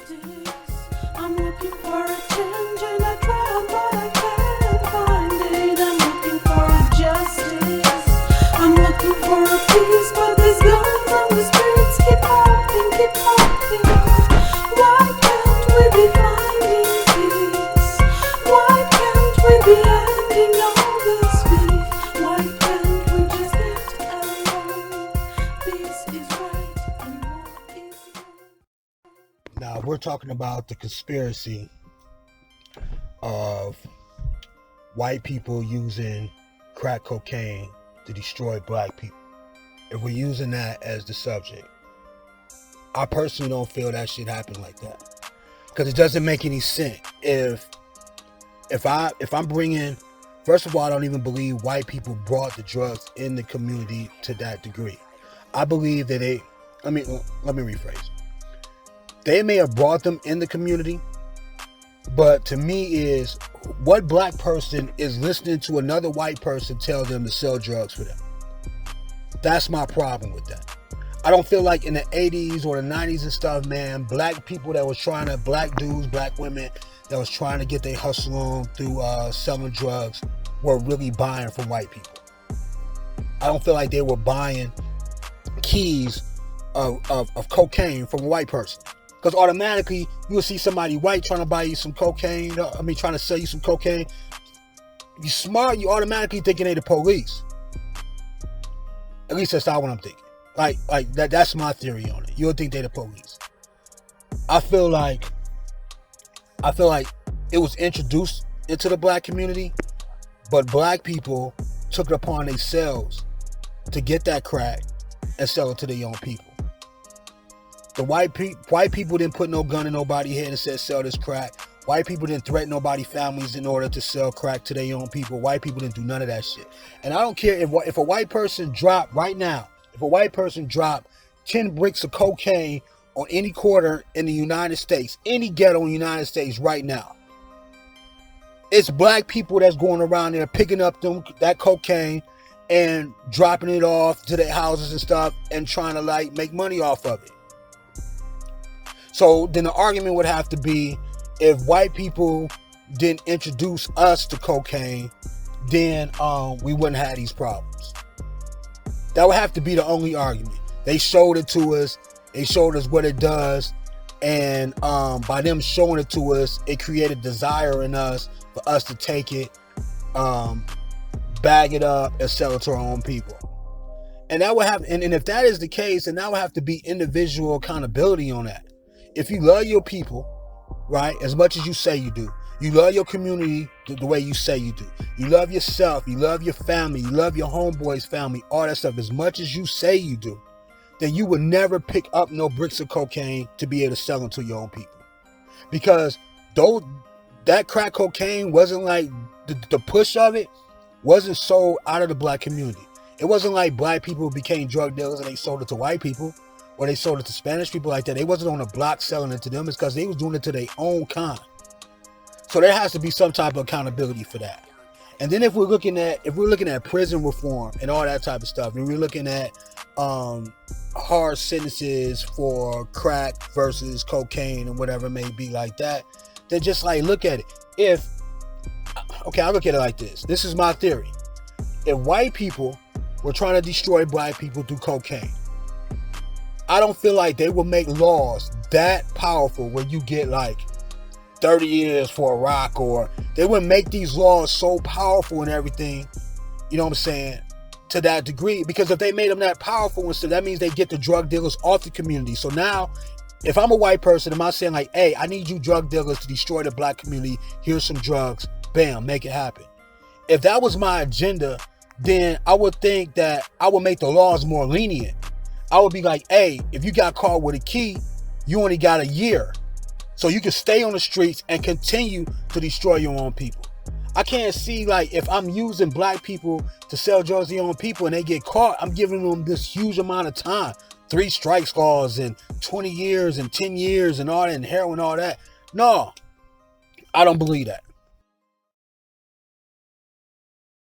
I'm looking for a change and I try, but I can't find it. I'm looking for a justice. I'm looking for a peace, but these guns on the streets keep popping, keep popping. Why can't we be finding peace? Why can't we be ending all this beef? Why can't we just get along? Peace is right and war is wrong. Now, we're talking about the conspiracy of white people using crack cocaine to destroy black people. If we're using that as the subject, I personally don't feel that shit happened like that, because it doesn't make any sense. If I'm bringing, first of all, I don't even believe white people brought the drugs in the community to that degree. I believe that let me rephrase. They may have brought them in the community, but to me is, what black person is listening to another white person tell them to sell drugs for them? That's my problem with that. I don't feel like in the 80s or the 90s and stuff, man, black people that was trying to, black dudes, black women that was trying to get their hustle on through selling drugs were really buying from white people. I don't feel like they were buying keys of cocaine from a white person. Because automatically, you will see somebody white trying to buy you some cocaine, trying to sell you some cocaine. You smart, you automatically thinking they the police. At least that's not what I'm thinking. Like that's my theory on it. You'll think they the police. I feel like it was introduced into the black community, but black people took it upon themselves to get that crack and sell it to their own people. The white people didn't put no gun in nobody's head and said sell this crack. White people didn't threaten nobody's families in order to sell crack to their own people. White people didn't do none of that shit. And I don't care if a white person dropped right now, if a white person dropped 10 bricks of cocaine on any corner in the United States, any ghetto in the United States right now, it's black people that's going around there picking up that cocaine and dropping it off to their houses and stuff and trying to make money off of it. So then the argument would have to be, if white people didn't introduce us to cocaine, then we wouldn't have these problems. That would have to be the only argument. They showed it to us. They showed us what it does. And by them showing it to us, it created desire in us for us to take it, bag it up, and sell it to our own people. And that would have, and if that is the case, then that would have to be individual accountability on that. If you love your people, right, as much as you say you do, you love your community the way you say you do, you love yourself, you love your family, you love your homeboy's family, all that stuff, as much as you say you do, then you would never pick up no bricks of cocaine to be able to sell them to your own people. Because though that crack cocaine wasn't like, the push of it wasn't sold out of the black community. It wasn't like black people became drug dealers and they sold it to white people, or they sold it to Spanish people like that. They wasn't on the block selling it to them. It's because they was doing it to their own kind. So there has to be some type of accountability for that. And then if we're looking at prison reform and all that type of stuff, and we're looking at hard sentences for crack versus cocaine and whatever it may be like that, then just look at it. I'll look at it like this. This is my theory. If white people were trying to destroy black people through cocaine, I don't feel like they will make laws that powerful where you get 30 years for a rock, or they wouldn't make these laws so powerful and everything, you know what I'm saying, to that degree. Because if they made them that powerful and stuff, that means they get the drug dealers off the community. So now, if I'm a white person, am I saying hey, I need you drug dealers to destroy the black community, here's some drugs, bam, make it happen. If that was my agenda, then I would think that I would make the laws more lenient. I would be hey, if you got caught with a key, you only got a year. So you can stay on the streets and continue to destroy your own people. I can't see if I'm using black people to sell drugs to your own people and they get caught, I'm giving them this huge amount of time. 3 strikes laws and 20 years and 10 years and all that, and heroin and all that. No, I don't believe that.